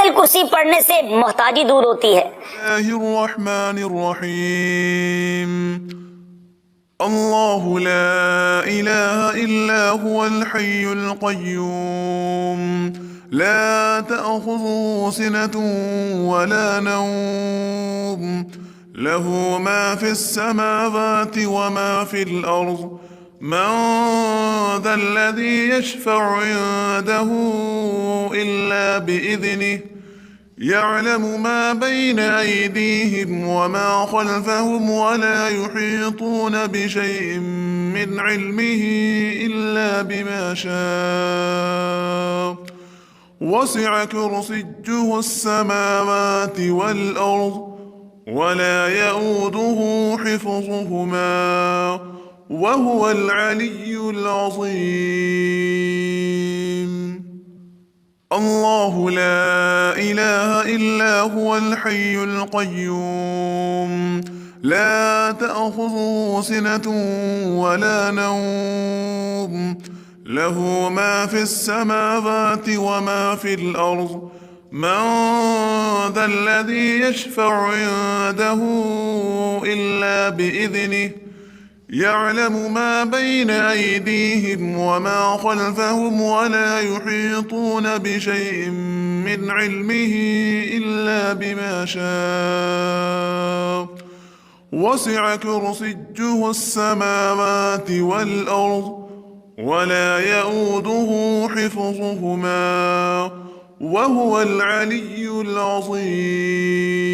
आयतल कुर्सी पढ़ने से मोहताजी दूर होती है। الله لا إله إلا هو الحي القيوم لا تأخذه سنة ولا نوم له ما في السماوات وما في الأرض من ذا الذي يشفع عنده إلا بإذنه يعلم ما بين أيديهم وما خلفهم ولا يحيطون بشيء من علمه إلا بما شاء وسع كرسيه السماوات والأرض ولا يؤوده حفظهما وهو العلي العظيم. الله لا إله إلا هو الحي القيوم لا تأخذه سنة ولا نوم له ما في السماوات وما في الأرض من ذا الذي يشفع عنده إلا بإذنه يعلم ما بين أيديهم وما خلفهم ولا يحيطون بشيء من علمه إلا بما شاء وسع كرسيه السماوات والأرض ولا يؤوده حفظهما وهو العلي العظيم.